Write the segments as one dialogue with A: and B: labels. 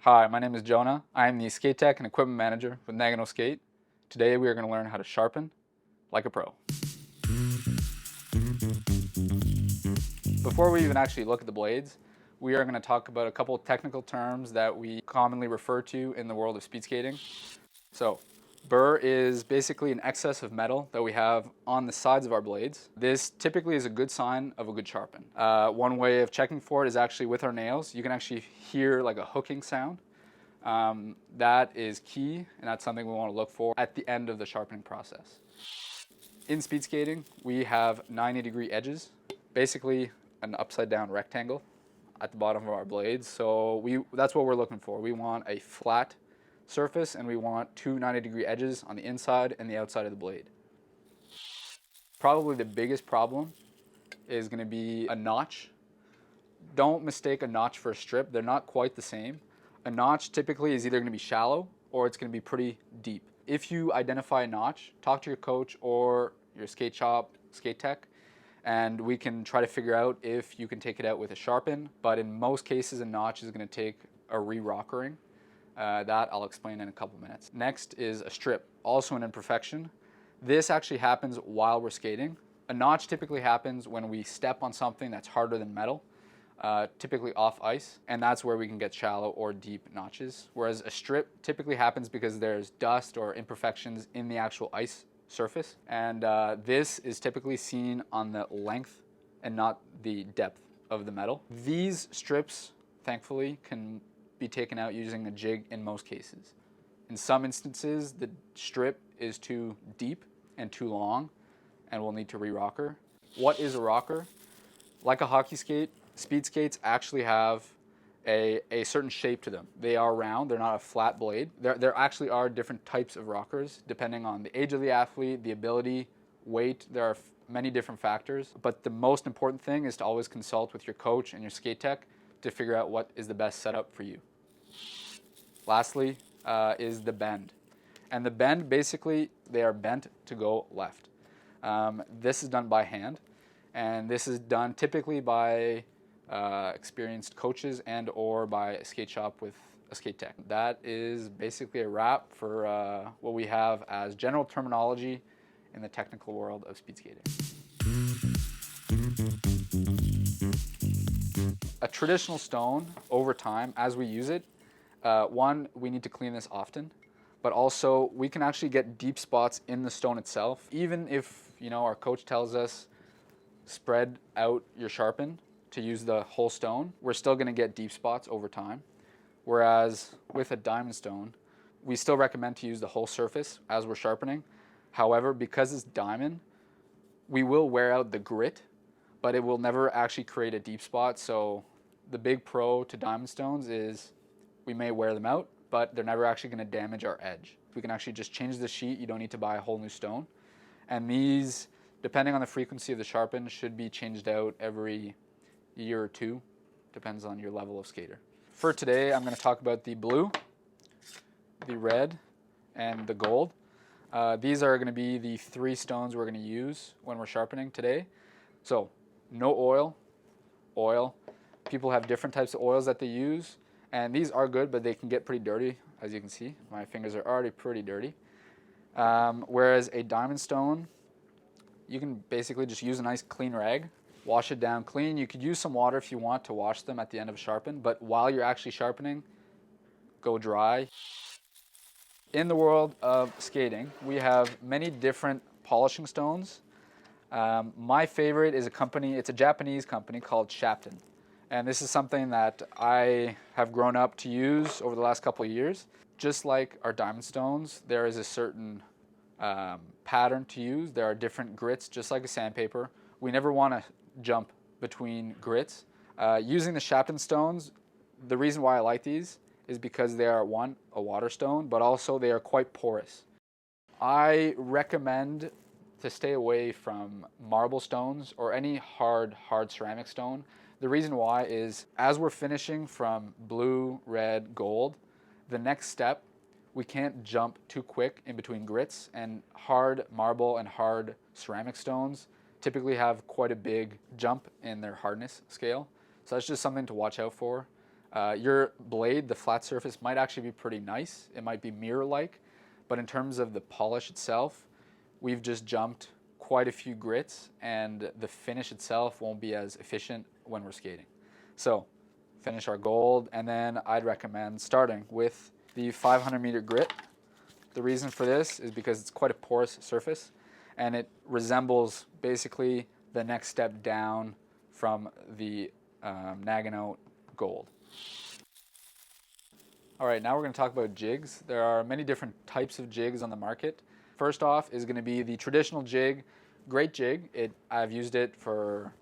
A: Hi, my name is Jonah. I am the skate tech and equipment manager with Nagano Skate. Today we are going to learn how to sharpen like a pro. Before we even actually look at the blades, we are going to talk about a couple technical terms that we commonly refer to in the world of speed skating. So, burr is basically an excess of metal that we have on the sides of our blades. This typically is a good sign of a good sharpen. One way of checking for it is actually with our nails. You can actually hear like a hooking sound. That is key, and that's something we want to look for at the end of the sharpening process. In speed skating, we have 90-degree edges, basically an upside down rectangle at the bottom of our blades. So that's what we're looking for. We want a flat surface, and we want two 90-degree edges on the inside and the outside of the blade. Probably the biggest problem is going to be a notch. Don't mistake a notch for a strip. They're not quite the same. A notch typically is either going to be shallow or it's going to be pretty deep. If you identify a notch, talk to your coach or your skate shop, skate tech, and we can try to figure out if you can take it out with a sharpen. But in most cases, a notch is going to take a re-rockering. That I'll explain in a couple minutes. Next is a strip, also an imperfection. This actually happens while we're skating. A notch typically happens when we step on something that's harder than metal, typically off ice, and that's where we can get shallow or deep notches. Whereas a strip typically happens because there's dust or imperfections in the actual ice surface, and this is typically seen on the length and not the depth of the metal. These strips, thankfully, can be taken out using a jig in most cases. In some instances, the strip is too deep and too long, and we'll need to re-rocker. What is a rocker? Like a hockey skate, speed skates actually have a certain shape to them. They are round, they're not a flat blade. There actually are different types of rockers depending on the age of the athlete, the ability, weight. There are many different factors, but the most important thing is to always consult with your coach and your skate tech to figure out what is the best setup for you. Lastly is the bend. And the bend, basically, they are bent to go left. This is done by hand, and this is done typically by experienced coaches and or by a skate shop with a skate tech. That is basically a wrap for what we have as general terminology in the technical world of speed skating. A traditional stone, over time, as we use it, one, we need to clean this often, but also we can actually get deep spots in the stone itself. Even if, our coach tells us spread out your sharpen to use the whole stone, we're still going to get deep spots over time. Whereas with a diamond stone, we still recommend to use the whole surface as we're sharpening. However, because it's diamond, we will wear out the grit, but it will never actually create a deep spot. So the big pro to diamond stones is we may wear them out, but they're never actually going to damage our edge. We can actually just change the sheet. You don't need to buy a whole new stone. And these, depending on the frequency of the sharpen, should be changed out every year or two. Depends on your level of skater. For today, I'm going to talk about the blue, the red, and the gold. These are going to be the three stones we're going to use when we're sharpening today. So, no oil, oil. People have different types of oils that they use, and these are good, but they can get pretty dirty, as you can see. My fingers are already pretty dirty. Whereas a diamond stone, you can basically just use a nice clean rag, wash it down clean. You could use some water if you want to wash them at the end of a sharpen, but while you're actually sharpening, go dry. In the world of skating, we have many different polishing stones. My favorite is it's a Japanese company called Sharpening. And this is something that I have grown up to use over the last couple of years. Just like our diamond stones, there is a certain pattern to use. There are different grits, just like a sandpaper. We never want to jump between grits. Using the Sharpen stones, the reason why I like these is because they are, one, a water stone, but also they are quite porous. I recommend to stay away from marble stones or any hard ceramic stone. The reason why is as we're finishing from blue, red, gold, the next step, we can't jump too quick in between grits, and hard marble and hard ceramic stones typically have quite a big jump in their hardness scale. So that's just something to watch out for. Your blade, the flat surface, might actually be pretty nice. It might be mirror-like, but in terms of the polish itself, we've just jumped quite a few grits, and the finish itself won't be as efficient when we're skating. So finish our gold, and then I'd recommend starting with the 500-meter grit. The reason for this is because it's quite a porous surface, and it resembles basically the next step down from the Nagano gold. All right, now we're going to talk about jigs. There are many different types of jigs on the market. First off is going to be the traditional jig. Great jig. I've used it for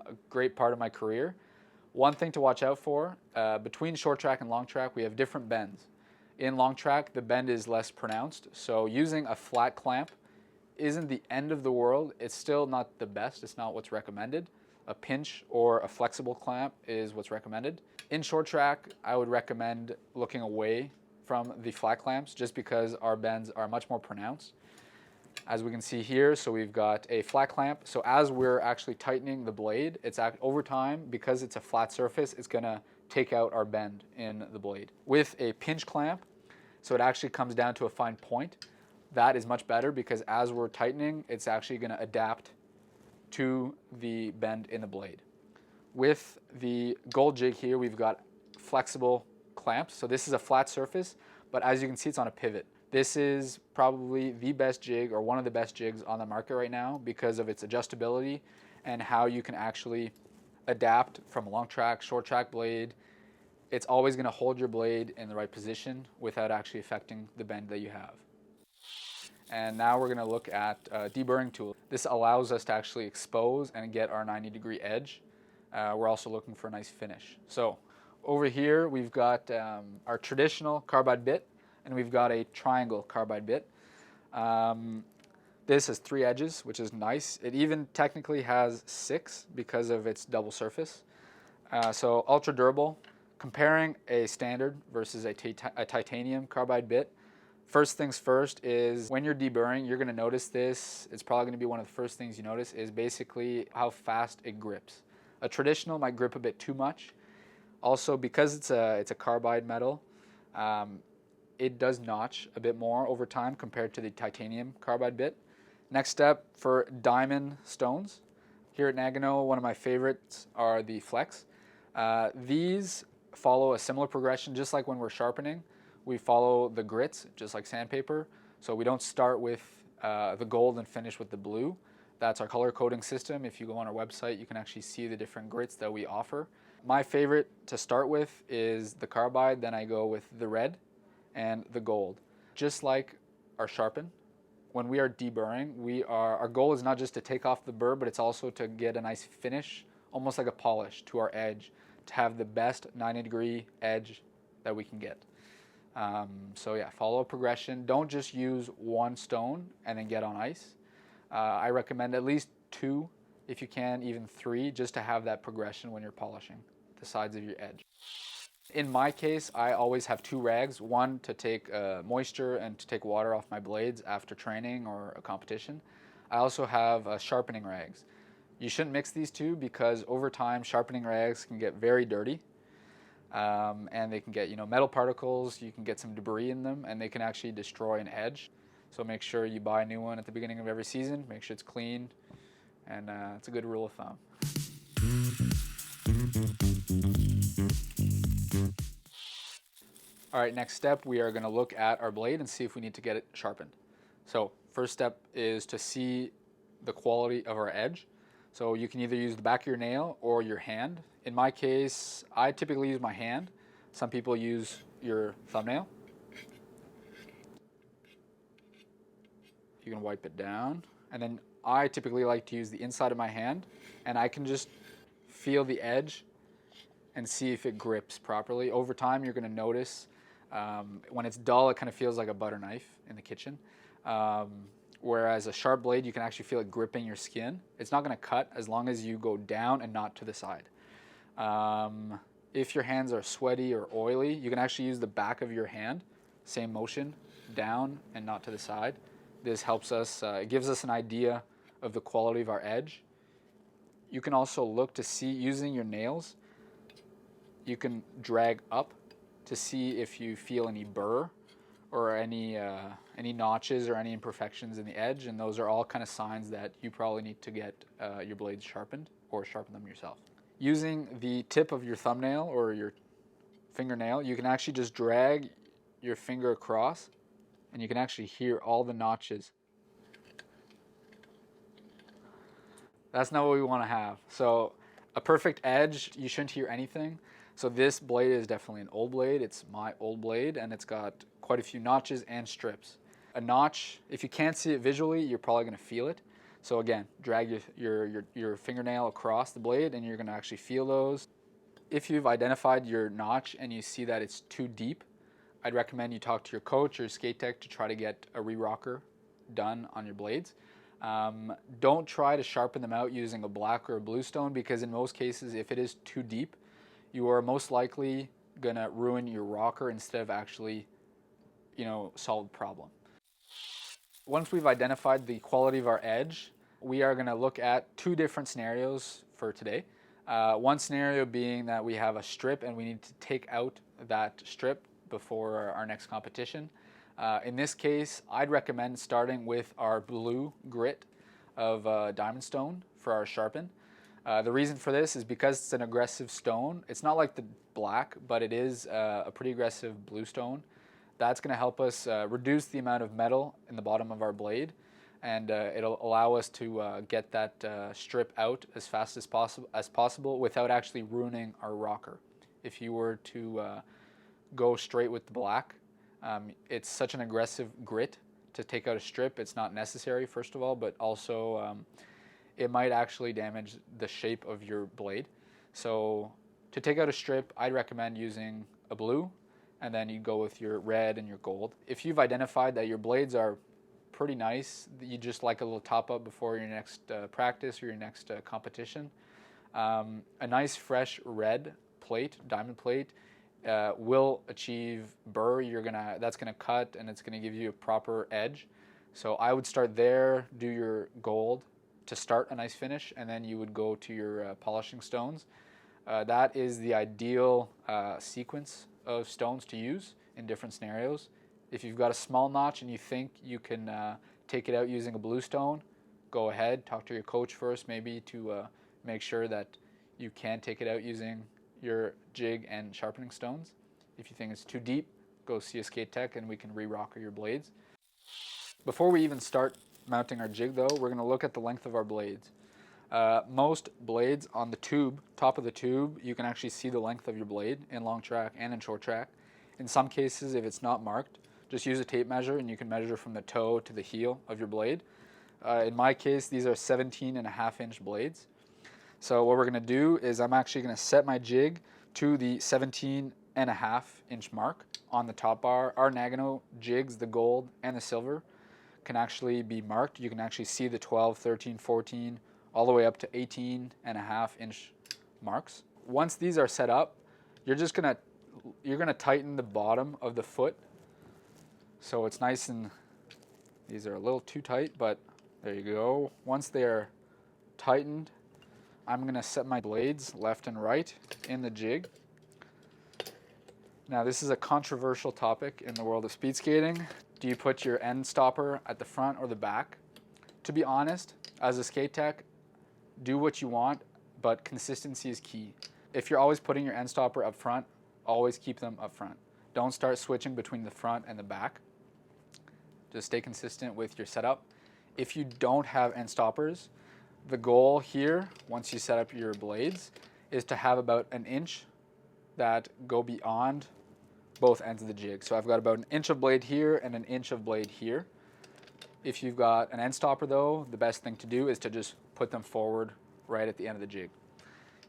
A: a great part of my career. One thing to watch out for, between short track and long track, we have different bends. In long track, the bend is less pronounced, so using a flat clamp isn't the end of the world. It's still not the best. It's not what's recommended. A pinch or a flexible clamp is what's recommended. In short track, I would recommend looking away from the flat clamps just because our bends are much more pronounced. As we can see here, so we've got a flat clamp. So as we're actually tightening the blade, over time, because it's a flat surface, it's gonna take out our bend in the blade. With a pinch clamp, so it actually comes down to a fine point. That is much better because as we're tightening, it's actually gonna adapt to the bend in the blade. With the gold jig here, we've got flexible clamps. So this is a flat surface, but as you can see, it's on a pivot. This is probably the best jig or one of the best jigs on the market right now because of its adjustability and how you can actually adapt from a long track, short track blade. It's always going to hold your blade in the right position without actually affecting the bend that you have. And now we're going to look at deburring tool. This allows us to actually expose and get our 90-degree edge. We're also looking for a nice finish. So over here we've got our traditional carbide bit, and we've got a triangle carbide bit. This has 3 edges, which is nice. It even technically has 6 because of its double surface. So ultra durable. Comparing a standard versus a titanium carbide bit, first things first is when you're deburring, you're going to notice this. It's probably going to be one of the first things you notice is basically how fast it grips. A traditional might grip a bit too much. Also, because it's a carbide metal, it does notch a bit more over time compared to the titanium carbide bit. Next step for diamond stones. Here at Nagano, one of my favorites are the Flex. These follow a similar progression, just like when we're sharpening. We follow the grits, just like sandpaper. So we don't start with the gold and finish with the blue. That's our color coding system. If you go on our website, you can actually see the different grits that we offer. My favorite to start with is the carbide, then I go with the red and the gold. Just like our sharpen, when we are deburring, our goal is not just to take off the burr, but it's also to get a nice finish, almost like a polish to our edge, to have the best 90-degree edge that we can get. So yeah, follow a progression. Don't just use one stone and then get on ice. I recommend at least 2, if you can, even 3, just to have that progression when you're polishing the sides of your edge. In my case, I always have 2 rags, one to take moisture and to take water off my blades after training or a competition. I also have sharpening rags. You shouldn't mix these 2 because over time, sharpening rags can get very dirty. And they can get metal particles, you can get some debris in them, and they can actually destroy an edge. So make sure you buy a new one at the beginning of every season, make sure it's clean, and it's a good rule of thumb. All right, next step, we are going to look at our blade and see if we need to get it sharpened. So first step is to see the quality of our edge. So you can either use the back of your nail or your hand. In my case, I typically use my hand. Some people use your thumbnail. You can wipe it down. And then I typically like to use the inside of my hand, and I can just feel the edge and see if it grips properly. Over time, you're going to notice when it's dull, it kind of feels like a butter knife in the kitchen. Whereas a sharp blade, you can actually feel it gripping your skin. It's not going to cut as long as you go down and not to the side. If your hands are sweaty or oily, you can actually use the back of your hand, same motion, down and not to the side. This helps us, it gives us an idea of the quality of our edge. You can also look to see, using your nails, you can drag up to see if you feel any burr or any notches or any imperfections in the edge, and those are all kind of signs that you probably need to get your blades sharpened or sharpen them yourself. Using the tip of your thumbnail or your fingernail, you can actually just drag your finger across and you can actually hear all the notches. That's not what we want to have. So a perfect edge, you shouldn't hear anything. So this blade is definitely an old blade. It's my old blade, and it's got quite a few notches and strips. A notch, if you can't see it visually, you're probably going to feel it. So again, drag your fingernail across the blade and you're going to actually feel those. If you've identified your notch and you see that it's too deep, I'd recommend you talk to your coach or skate tech to try to get a re-rocker done on your blades. Don't try to sharpen them out using a black or a blue stone, because in most cases, if it is too deep, you are most likely gonna ruin your rocker instead of actually, solve the problem. Once we've identified the quality of our edge, we are gonna look at two different scenarios for today. One scenario being that we have a strip and we need to take out that strip before our next competition. In this case, I'd recommend starting with our blue grit of diamond stone for our sharpen. The reason for this is because it's an aggressive stone. It's not like the black, but it is a pretty aggressive blue stone. That's going to help us reduce the amount of metal in the bottom of our blade, and it'll allow us to get that strip out as fast as possible without actually ruining our rocker. If you were to go straight with the black, it's such an aggressive grit to take out a strip. It's not necessary, first of all, but also it might actually damage the shape of your blade. So to take out a strip, I'd recommend using a blue, and then you go with your red and your gold. If you've identified that your blades are pretty nice, you just like a little top up before your next practice or your next competition, a nice fresh red plate, diamond plate, will achieve burr. That's gonna cut and it's gonna give you a proper edge. So I would start there, do your gold to start a nice finish, and then you would go to your polishing stones. That is the ideal sequence of stones to use in different scenarios. If you've got a small notch and you think you can take it out using a blue stone, go ahead, talk to your coach first maybe to make sure that you can take it out using your jig and sharpening stones. If you think it's too deep, go see a skate tech and we can re-rocker your blades. Before we even start mounting our jig though, we're going to look at the length of our blades. Most blades on the tube, top of the tube, you can actually see the length of your blade in long track and in short track. In some cases, if it's not marked, just use a tape measure and you can measure from the toe to the heel of your blade. In my case, these are 17.5-inch blades. So what we're going to do is I'm actually going to set my jig to the 17.5-inch mark on the top bar. Our Nagano jigs, the gold and the silver, can actually be marked. You can actually see the 12, 13, 14, all the way up to 18.5-inch marks. Once these are set up, you're gonna tighten the bottom of the foot. So it's nice, and these are a little too tight, but there you go. Once they're tightened, I'm gonna set my blades left and right in the jig. Now this is a controversial topic in the world of speed skating. Do you put your end stopper at the front or the back? To be honest, as a skate tech, do what you want, but consistency is key. If you're always putting your end stopper up front, always keep them up front. Don't start switching between the front and the back. Just stay consistent with your setup. If you don't have end stoppers, the goal here, once you set up your blades, is to have about an inch that go beyond both ends of the jig. So I've got about an inch of blade here and an inch of blade here. If you've got an end stopper though, the best thing to do is to just put them forward right at the end of the jig.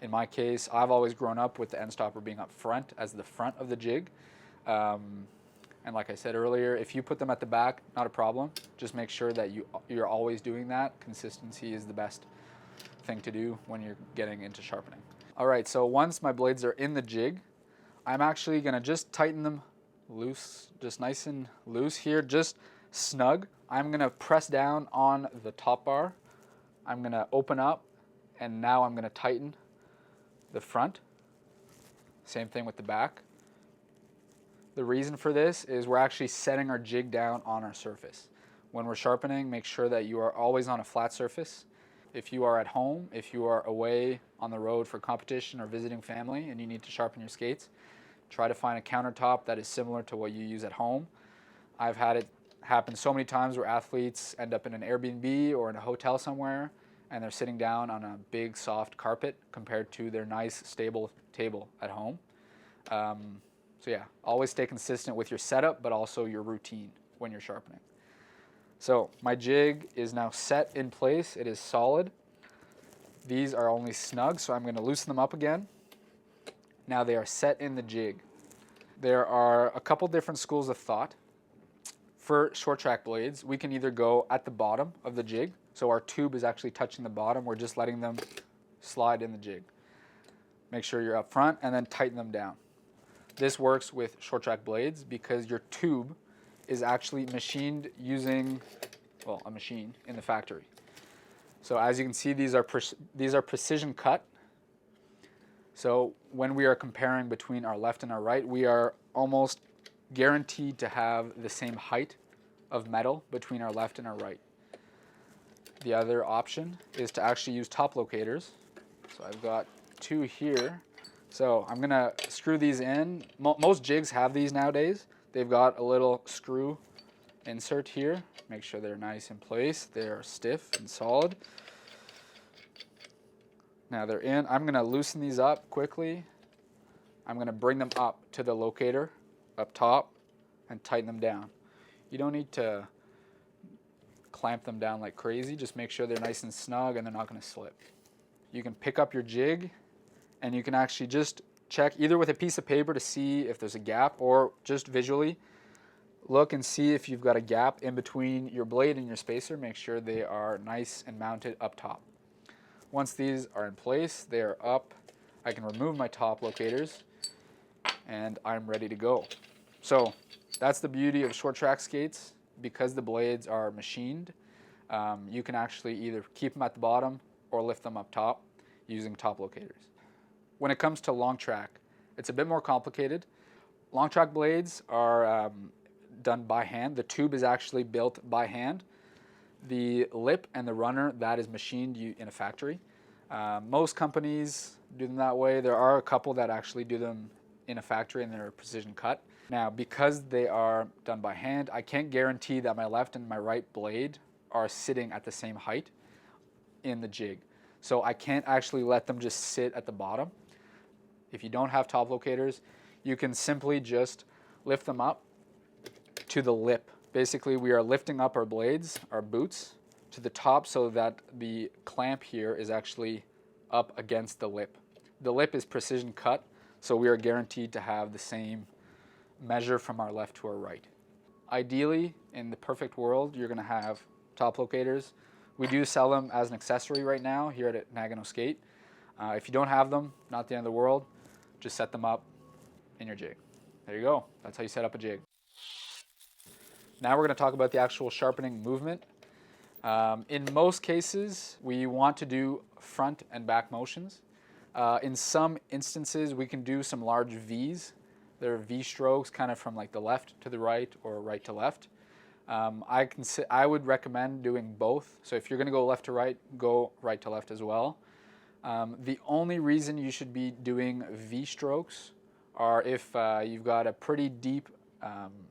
A: In my case, I've always grown up with the end stopper being up front as the front of the jig. And like I said earlier, if you put them at the back, not a problem. Just make sure that you're always doing that. Consistency is the best thing to do when you're getting into sharpening. All right, so once my blades are in the jig, I'm actually gonna just tighten them loose, just nice and loose here, just snug. I'm gonna press down on the top bar. I'm gonna open up, and now I'm gonna tighten the front. Same thing with the back. The reason for this is we're actually setting our jig down on our surface. When we're sharpening, make sure that you are always on a flat surface. If you are at home, if you are away on the road for competition or visiting family and you need to sharpen your skates, try to find a countertop that is similar to what you use at home. I've had it happen so many times where athletes end up in an Airbnb or in a hotel somewhere and they're sitting down on a big soft carpet compared to their nice stable table at home. So yeah, always stay consistent with your setup, but also your routine when you're sharpening. So my jig is now set in place. It is solid. These are only snug, so I'm going to loosen them up again. Now they are set in the jig. There are a couple different schools of thought. For short track blades, we can either go at the bottom of the jig, so our tube is actually touching the bottom. We're just letting them slide in the jig. Make sure you're up front and then tighten them down. This works with short track blades because your tube is actually machined using, well, a machine in the factory. So as you can see, these are precision cut. So when we are comparing between our left and our right, we are almost guaranteed to have the same height of metal between our left and our right. The other option is to actually use top locators. So I've got two here. So I'm gonna screw these in. Most jigs have these nowadays. They've got a little screw insert here. Make sure they're nice in place. They're stiff and solid. Now they're in. I'm gonna loosen these up quickly. I'm gonna bring them up to the locator up top and tighten them down. You don't need to clamp them down like crazy. Just make sure they're nice and snug and they're not gonna slip. You can pick up your jig and you can actually just check either with a piece of paper to see if there's a gap or just visually look and see if you've got a gap in between your blade and your spacer. Make sure they are nice and mounted up top. Once these are in place, they are up. I can remove my top locators and I'm ready to go. So that's the beauty of short track skates. Because the blades are machined, you can actually either keep them at the bottom or lift them up top using top locators. When it comes to long track, it's a bit more complicated. Long track blades are done by hand. The tube is actually built by hand. The lip and the runner, that is machined in a factory. Most companies do them that way. There are a couple that actually do them in a factory and they're precision cut. Now, because they are done by hand, I can't guarantee that my left and my right blade are sitting at the same height in the jig. So I can't actually let them just sit at the bottom. If you don't have top locators, you can simply just lift them up to the lip. Basically, we are lifting up our blades, our boots, to the top so that the clamp here is actually up against the lip. The lip is precision cut, so we are guaranteed to have the same measure from our left to our right. Ideally, in the perfect world, you're gonna have top locators. We do sell them as an accessory right now here at Nagano Skate. If you don't have them, not the end of the world, just set them up in your jig. There you go. That's how you set up a jig. Now we're gonna talk about the actual sharpening movement. In most cases, we want to do front and back motions. In some instances, we can do some large V's. They're V strokes, kind of from like the left to the right or right to left. I would recommend doing both. So if you're gonna go left to right, go right to left as well. The only reason you should be doing V strokes are if you've got a pretty deep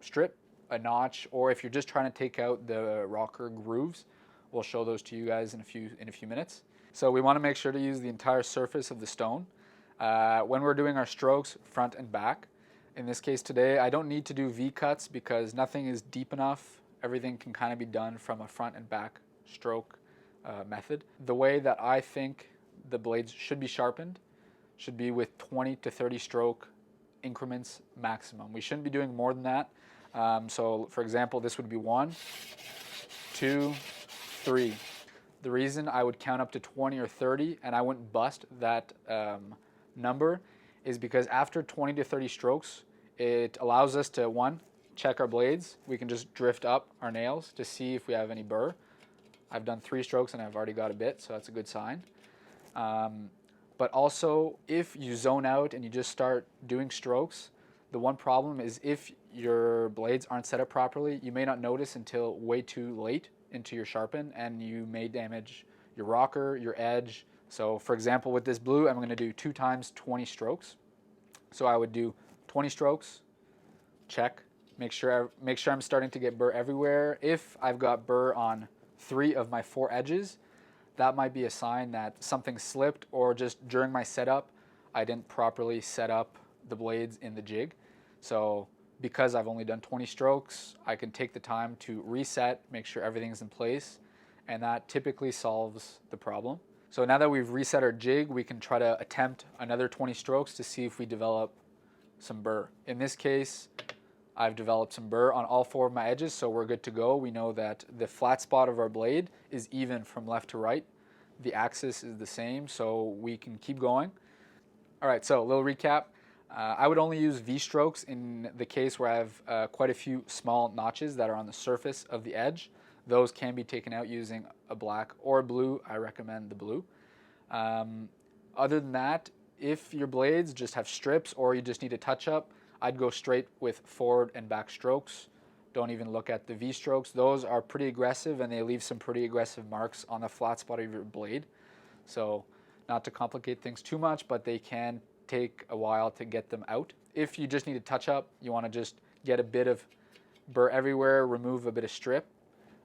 A: strip, a notch, or if you're just trying to take out the rocker grooves. We'll show those to you guys in a few minutes. So we want to make sure to use the entire surface of the stone. When we're doing our strokes, front and back, in this case today, I don't need to do V cuts because nothing is deep enough. Everything can kind of be done from a front and back stroke method. The way that I think the blades should be sharpened should be with 20 to 30 stroke increments maximum. We shouldn't be doing more than that. So for example, this would be 1, 2, 3. The reason I would count up to 20 or 30 and I wouldn't bust that number is because after 20 to 30 strokes, it allows us to, 1, check our blades. We can just drift up our nails to see if we have any burr. I've done 3 strokes and I've already got a bit, so that's a good sign. But also, if you zone out and you just start doing strokes, the one problem is if your blades aren't set up properly, you may not notice until way too late into your sharpen, and you may damage your rocker, your edge. So for example, with this blue, I'm going to do 2 times 20 strokes. So I would do 20 strokes, check, make sure I'm starting to get burr everywhere. If I've got burr on 3 of my 4 edges, that might be a sign that something slipped, or just during my setup, I didn't properly set up the blades in the jig. So because I've only done 20 strokes, I can take the time to reset, make sure everything's in place, and that typically solves the problem. So now that we've reset our jig, we can try to attempt another 20 strokes to see if we develop some burr. In this case, I've developed some burr on all 4 of my edges, so we're good to go. We know that the flat spot of our blade is even from left to right. The axis is the same, so we can keep going. All right, so a little recap. I would only use V-strokes in the case where I have quite a few small notches that are on the surface of the edge. Those can be taken out using a black or blue. I recommend the blue. Other than that, if your blades just have strips or you just need a touch-up, I'd go straight with forward and back strokes. Don't even look at the V-strokes. Those are pretty aggressive, and they leave some pretty aggressive marks on the flat spot of your blade. So not to complicate things too much, but they can take a while to get them out. If you just need a touch-up, you want to just get a bit of burr everywhere, remove a bit of strip,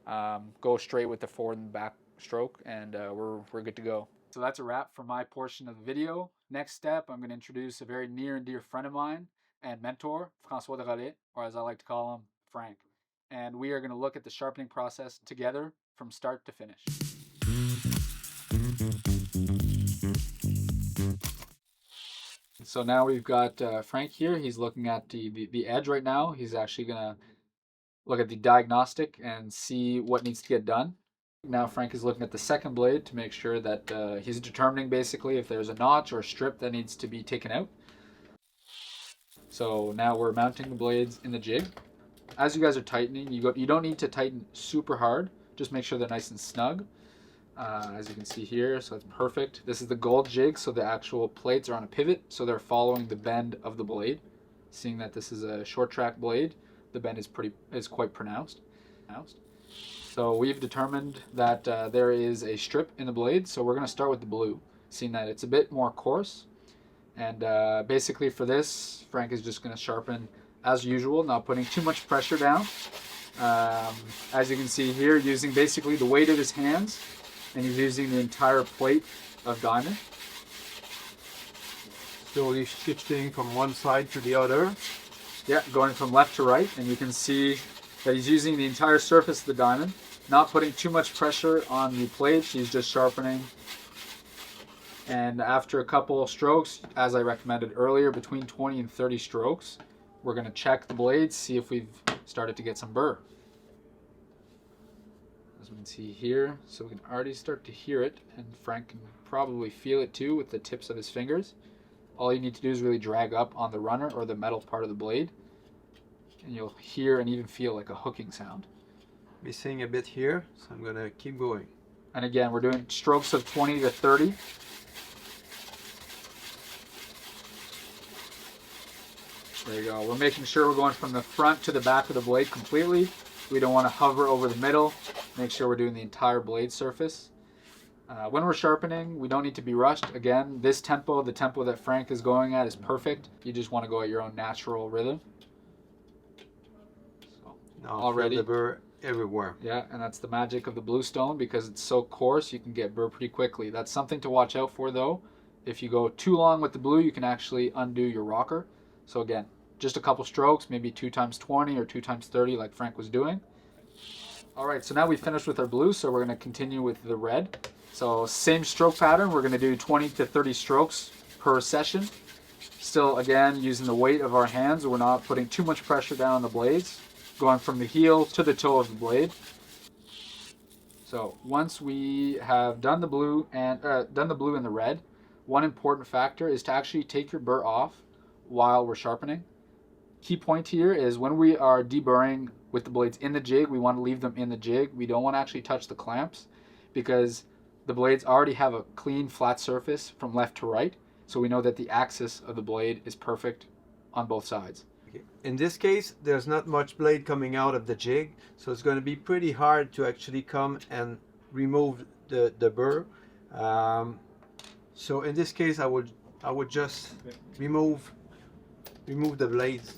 A: go straight with the forward and back stroke, and we're good to go. So that's a wrap for my portion of the video. Next step, I'm going to introduce a very near and dear friend of mine and mentor, François de Rallet, or as I like to call him, Frank. And we are going to look at the sharpening process together from start to finish. So now we've got Frank here. He's looking at the edge right now. He's actually going to look at the diagnostic and see what needs to get done. Now Frank is looking at the second blade to make sure that he's determining basically if there's a notch or a strip that needs to be taken out. So now we're mounting the blades in the jig. As you guys are tightening, you don't need to tighten super hard. Just make sure they're nice and snug. As you can see here, so it's perfect. This is the gold jig, so the actual plates are on a pivot, so they're following the bend of the blade. Seeing that this is a short track blade, the bend is quite pronounced. So we've determined that there is a strip in the blade, so we're going to start with the blue, seeing that it's a bit more coarse. And basically for this, Frank is just going to sharpen as usual, not putting too much pressure down. As you can see here, using basically the weight of his hands, and he's using the entire plate of diamond.
B: Slowly shifting from one side to the other.
A: Yeah, going from left to right, and you can see that he's using the entire surface of the diamond, not putting too much pressure on the plates. He's just sharpening. And after a couple of strokes, as I recommended earlier, between 20 and 30 strokes, we're going to check the blades, see if we've started to get some burr. As we can see here, so we can already start to hear it, and Frank can probably feel it too with the tips of his fingers. All you need to do is really drag up on the runner or the metal part of the blade, and you'll hear and even feel like a hooking sound.
B: Missing a bit here, so I'm going to keep going.
A: And again, we're doing strokes of 20 to 30. There you go. We're making sure we're going from the front to the back of the blade completely. We don't want to hover over the middle. Make sure we're doing the entire blade surface. When we're sharpening, we don't need to be rushed. Again, this tempo, the tempo that Frank is going at, is perfect. You just want to go at your own natural rhythm. So,
B: now
A: already
B: feel the burr everywhere.
A: Yeah, and that's the magic of the bluestone, because it's so coarse you can get burr pretty quickly. That's something to watch out for though. If you go too long with the blue, you can actually undo your rocker. So again, just a couple strokes, maybe 2 times 20 or 2 times 30 like Frank was doing. All right, so now we finished with our blue, so we're going to continue with the red. So same stroke pattern, we're going to do 20 to 30 strokes per session. Still, again, using the weight of our hands, we're not putting too much pressure down on the blades, going from the heel to the toe of the blade. So once we have done the blue and the red, one important factor is to actually take your burr off while we're sharpening. Key point here is when we are deburring with the blades in the jig, we want to leave them in the jig. We don't want to actually touch the clamps, because The blades already have a clean flat surface from left to right, so we know that the axis of the blade is perfect on both sides.
B: In this case, there's not much blade coming out of the jig, so it's going to be pretty hard to actually come and remove the burr. So in this case, I would just remove the blades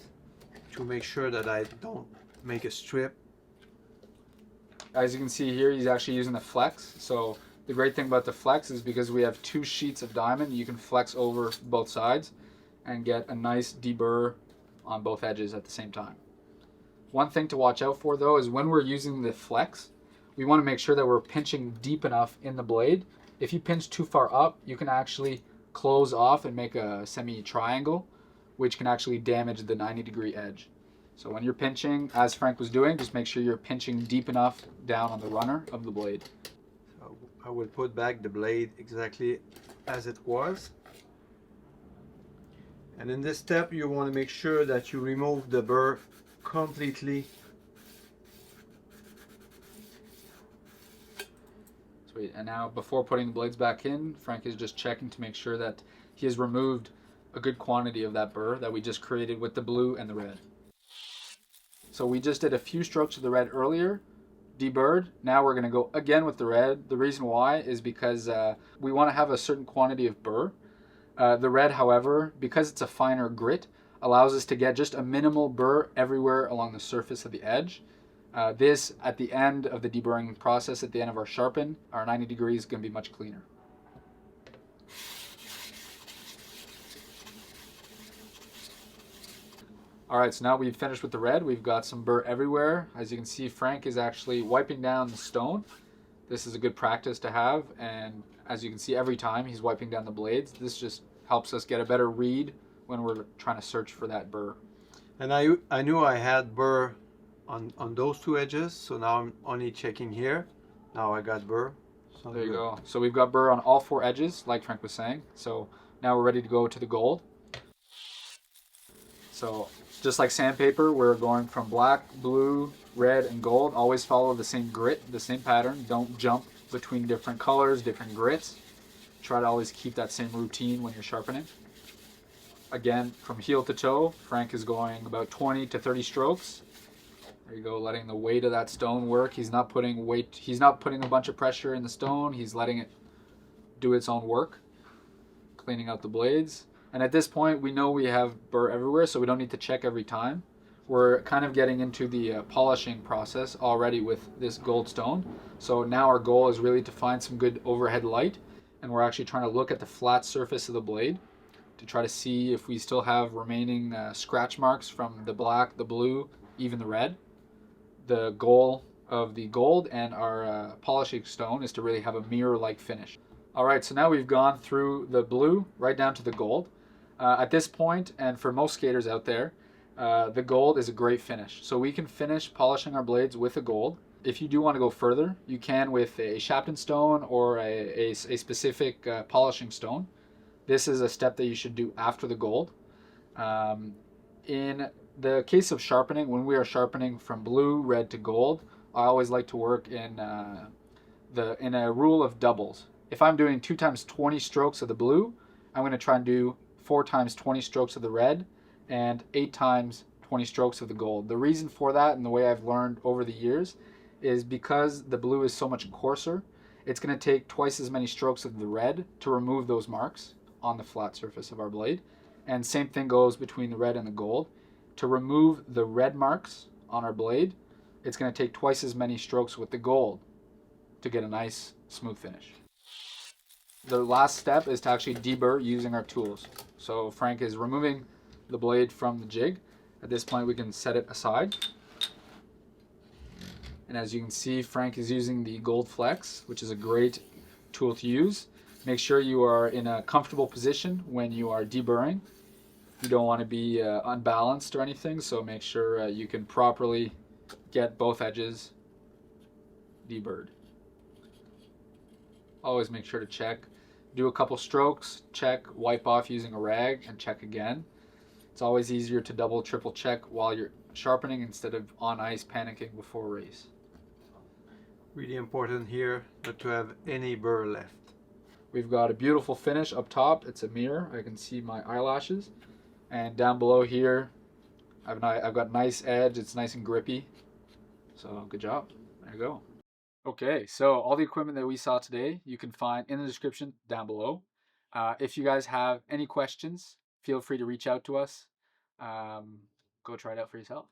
B: to make sure that I don't make a strip.
A: As you can see here, he's actually using the flex. So the great thing about the flex is because we have 2 sheets of diamond, you can flex over both sides and get a nice deburr on both edges at the same time. One thing to watch out for though is when we're using the flex, we want to make sure that we're pinching deep enough in the blade. If you pinch too far up, you can actually close off and make a semi-triangle, which can actually damage the 90-degree edge. So when you're pinching, as Frank was doing, just make sure you're pinching deep enough down on the runner of the blade.
B: So I will put back the blade exactly as it was. And in this step, you want to make sure that you remove the burr completely.
A: Sweet. And now before putting the blades back in, Frank is just checking to make sure that he has removed a good quantity of that burr that we just created with the blue and the red. So we just did a few strokes of the red earlier, deburred. Now we're going to go again with the red. The reason why is because we want to have a certain quantity of burr. The red, however, because it's a finer grit, allows us to get just a minimal burr everywhere along the surface of the edge. This, at the end of the deburring process, at the end of our sharpen, our 90 degrees is going to be much cleaner. Alright, so now we've finished with the red. We've got some burr everywhere. As you can see, Frank is actually wiping down the stone. This is a good practice to have, and as you can see, every time he's wiping down the blades. This just helps us get a better read when we're trying to search for that burr.
B: And I knew I had burr on those 2 edges, so now I'm only checking here. Now I got burr.
A: So there you go. So we've got burr on all 4 edges, like Frank was saying. So now we're ready to go to the gold. So just like sandpaper, we're going from black, blue, red, and gold. Always follow the same grit, the same pattern. Don't jump between different colors, different grits. Try to always keep that same routine when you're sharpening. Again, from heel to toe, Frank is going about 20 to 30 strokes. There you go, letting the weight of that stone work. He's not putting a bunch of pressure in the stone. He's letting it do its own work, cleaning out the blades. And at this point, we know we have burr everywhere, so we don't need to check every time. We're kind of getting into the polishing process already with this gold stone. So now our goal is really to find some good overhead light, and we're actually trying to look at the flat surface of the blade to try to see if we still have remaining scratch marks from the black, the blue, even the red. The goal of the gold and our polishing stone is to really have a mirror-like finish. Alright, so now we've gone through the blue right down to the gold. At this point, and for most skaters out there, the gold is a great finish. So we can finish polishing our blades with the gold. If you do want to go further, you can with a sharpen stone or a specific polishing stone. This is a step that you should do after the gold. In the case of sharpening, when we are sharpening from blue, red to gold, I always like to work in a rule of doubles. If I'm doing 2 times 20 strokes of the blue, I'm going to try and do 4 times 20 strokes of the red and 8 times 20 strokes of the gold. The reason for that, and the way I've learned over the years, is because the blue is so much coarser, it's going to take twice as many strokes of the red to remove those marks on the flat surface of our blade. And same thing goes between the red and the gold. To remove the red marks on our blade, it's going to take twice as many strokes with the gold to get a nice smooth finish. The last step is to actually deburr using our tools. So Frank is removing the blade from the jig. At this point we can set it aside. And as you can see, Frank is using the Gold Flex, which is a great tool to use. Make sure you are in a comfortable position when you are deburring. You don't want to be unbalanced or anything, so make sure you can properly get both edges deburred. Always make sure to check. Do a couple strokes, check, wipe off using a rag, and check again. It's always easier to double, triple check while you're sharpening instead of on ice panicking before a race.
B: Really important here not to have any burr left.
A: We've got a beautiful finish up top. It's a mirror. I can see my eyelashes. And down below here, I've got nice edge. It's nice and grippy. So good job. There you go. Okay, so all the equipment that we saw today, you can find in the description down below. If you guys have any questions, feel free to reach out to us. Go try it out for yourself.